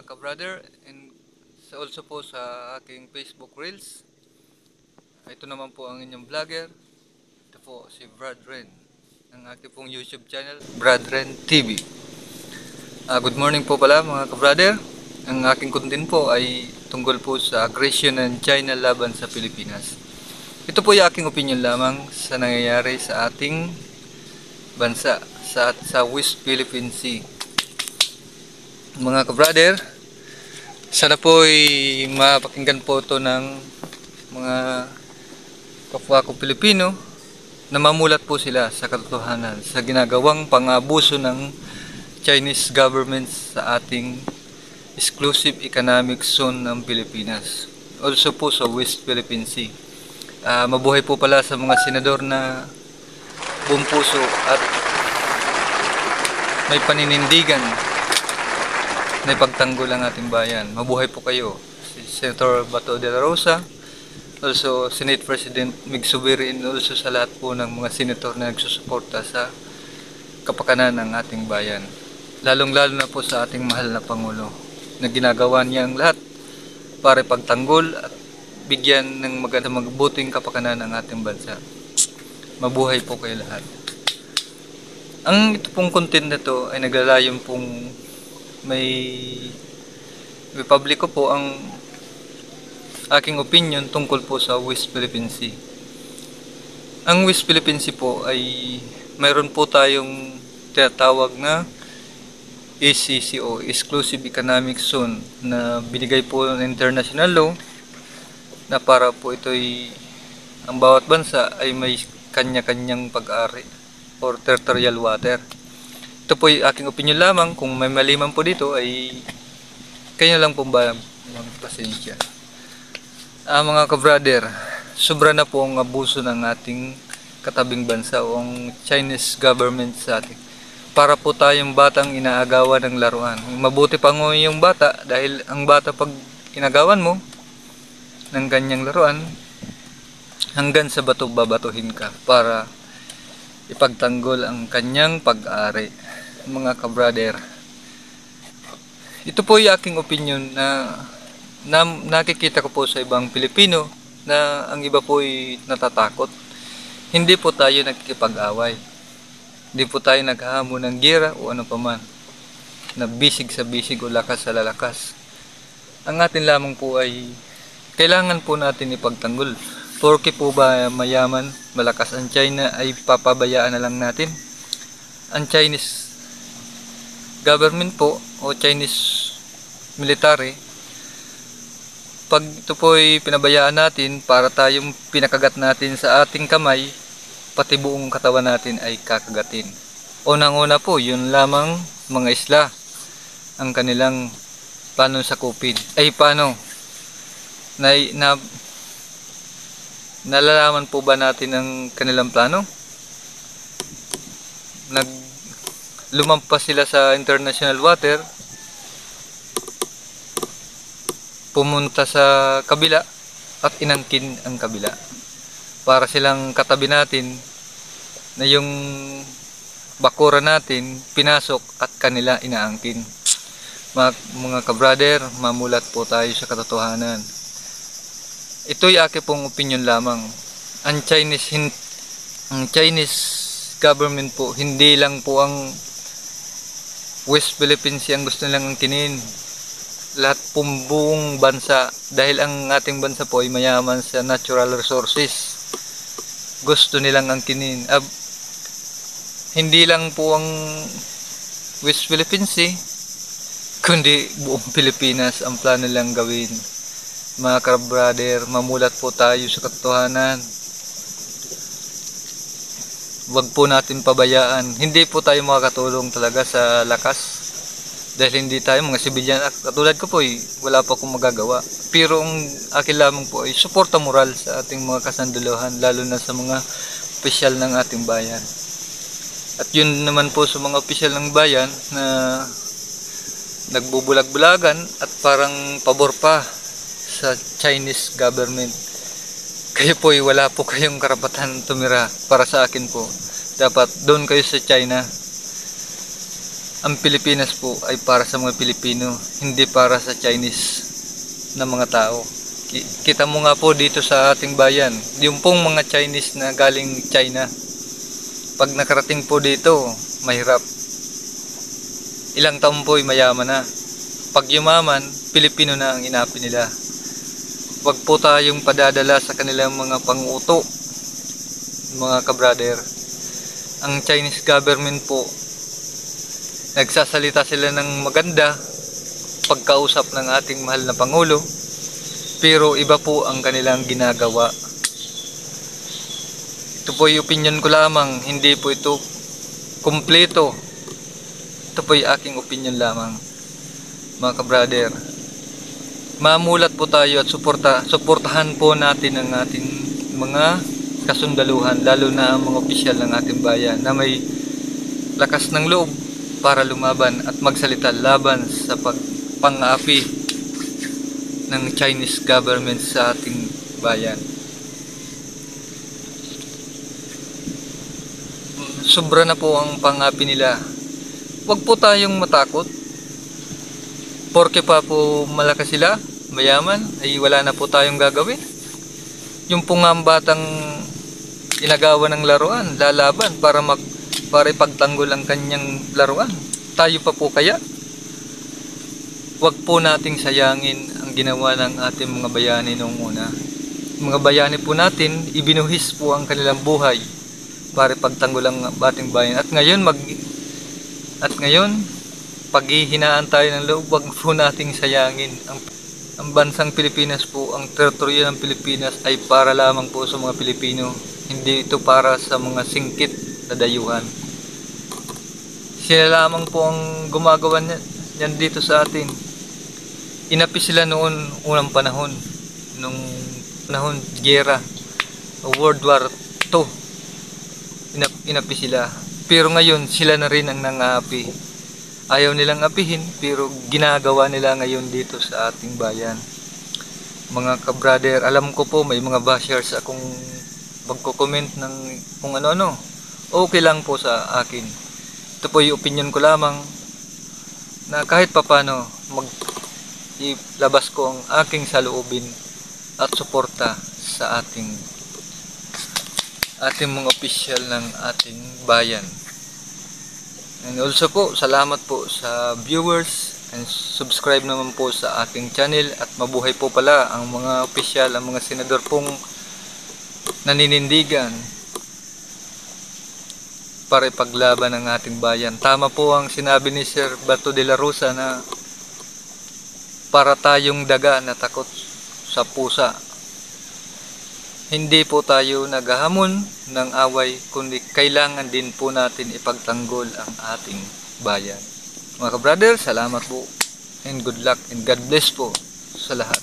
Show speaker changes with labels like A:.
A: mga ka-brother, and also po sa aking Facebook Reels. Ito naman po ang inyong vlogger. Ito po si Brad Ren, ng aking pong YouTube channel, Brad Ren TV. Good morning po pala mga ka-brother. Ang aking content po ay tungkol po sa aggression ng China laban sa Pilipinas. Ito po yung aking opinion lamang sa nangyayari sa ating bansa, sa West Philippine Sea. Mga ka-brother, sana po ay mapakinggan po ito ng mga kapwa ko Pilipino na mamulat po sila sa katotohanan sa ginagawang pang-abuso ng Chinese government sa ating exclusive economic zone ng Pilipinas. Also po sa West Philippine Sea. Mabuhay po pala sa mga senador na buong puso at may paninindigan na ipagtanggol ang ating bayan. Mabuhay po kayo. Si Senator Bato de la Rosa, also Senate President Mig Zubiri, and also sa lahat po ng mga senator na nagsusuporta sa kapakanan ng ating bayan. Lalong-lalo na po sa ating mahal na Pangulo na ginagawa niya ang lahat para ipagtanggol at bigyan ng mabuting kapakanan ng ating bansa. Mabuhay po kayo lahat. Ang ito pong content na to ay naglalayon pong may publiko po ang aking opinion tungkol po sa West Philippine Sea. Ang West Philippine Sea po ay mayroon po tayong tinatawag na ECC o Exclusive Economic Zone na binigay po ng international law na para po ito'y ang bawat bansa ay may kanya-kanyang pag-ari or territorial water. Ito po yung aking opinion lamang. Kung may mali man po dito ay kayo lang po ba magpasensya. Mga ka-brother, sobra na po ang abuso ng ating katabing bansa o ang Chinese government sa atin. Para po tayong batang inaagawan ng laruan. Mabuti pa ngo yung bata dahil ang bata pag inagawan mo ng ganyang laruan, hanggang sa bato babatuhin ka para ipagtanggol ang kanyang pag-ari. Mga ka-brother, ito po yung aking opinion na nakikita ko po sa ibang Pilipino na ang iba po ay natatakot. Hindi po tayo nagkikipag-away. Hindi po tayo naghahamon ng gera o ano paman na bisig sa bisig o lakas sa lalakas. Ang atin lamang po ay kailangan po natin ipagtanggol. Porke po ba mayaman, malakas ang China ay papabayaan na lang natin? Ang Chinese government po o Chinese military, pag ito po ay pinabayaan natin para tayong pinakagat natin sa ating kamay, pati buong katawan natin ay kakagatin. Unang-una po, yun lamang mga isla ang kanilang paano sakupin. Ay paano? Nalalaman po ba natin ang kanilang plano? Lumampas sila sa international water, pumunta sa kabila at inangkin ang kabila para silang katabi natin na yung bakura natin pinasok at kanila inaangkin. Mga ka-brother, mamulat po tayo sa katotohanan. Ito'y aking pong opinion lamang. Ang Chinese government po, hindi lang po ang West Philippines ang gusto nilang angkinin. Lahat pong buong bansa, dahil ang ating bansa po ay mayaman sa natural resources, gusto nilang angkinin. Hindi lang po ang West Philippines kundi buong Pilipinas ang plano nilang gawin. Mga ka-brother, mamulat po tayo sa katotohanan. Wag po natin pabayaan. Hindi po tayo makakatulong talaga sa lakas dahil hindi tayo mga sibilyan. Katulad ko po wala pa akong magagawa. Pero ang akin lamang po ay suporta moral sa ating mga kasanduluhan, lalo na sa mga opisyal ng ating bayan. At yun naman po sa mga opisyal ng bayan na nagbubulag-bulagan at parang pabor pa sa Chinese government. Kayo po wala po kayong karapatan tumira. Para sa akin po, dapat doon kayo sa China. Ang Pilipinas po ay para sa mga Pilipino, hindi para sa Chinese na mga tao. Kita mo nga po dito sa ating bayan, yung pong mga Chinese na galing China, pag nakarating po dito, mahirap. Ilang taon po ay mayaman na. Pag yumaman, Pilipino na ang inapi nila. Huwag po tayong padadala sa kanilang mga panguto, mga kabrader. Ang Chinese government po, nagsasalita sila ng maganda pagkausap ng ating mahal na Pangulo, pero iba po ang kanilang ginagawa. Ito po yung opinion ko lamang, hindi po ito kumpleto. Ito po yung aking opinion lamang, mga kabrader. Mamulat po tayo at suportahan po natin ang ating mga kasundaluhan, lalo na ang mga opisyal ng ating bayan na may lakas ng loob para lumaban at magsalita laban sa pang-aapi ng Chinese government sa ating bayan. Sobra na po ang pang-aapi nila. Huwag po tayong matakot. Porke pa po malakas sila, mayaman, ay wala na po tayong gagawin. Yung pong ang batang inagawa ng laruan, lalaban para ipagtanggol ang kanyang laruan. Tayo pa po kaya? Huwag po nating sayangin ang ginawa ng ating mga bayani noong una. Mga bayani po natin, ibinuhis po ang kanilang buhay para ipagtanggol ang ating bayan. At ngayon, paghihinaan tayo ng loob, huwag po nating sayangin. Ang bansang Pilipinas po, ang teritoryo ng Pilipinas ay para lamang po sa mga Pilipino. Hindi ito para sa mga singkit na dayuhan. Sila lamang po ang gumagawa niyan dito sa atin. Inapi sila noon unang panahon, nung panahon giyera, World War II. Inapi sila. Pero ngayon sila na rin ang nang-aapi. Ayaw nilang apihin, pero ginagawa nila ngayon dito sa ating bayan. Mga kabrader, alam ko po may mga bashers akong magko-comment ng kung ano-ano. Okay lang po sa akin. Ito po yung opinion ko lamang na kahit papano ilabas ko ang aking saloobin at suporta sa ating mga opisyal ng ating bayan. And also po, salamat po sa viewers and subscribe naman po sa aking channel at mabuhay po pala ang mga opisyal, ang mga senador pong naninindigan para ipaglaban ang ating bayan. Tama po ang sinabi ni Sir Bato de la Rosa na para tayong daga na takot sa pusa. Hindi po tayo naghahamon ng away, kundi kailangan din po natin ipagtanggol ang ating bayan. Mga ka-brother, salamat po and good luck and God bless po sa lahat.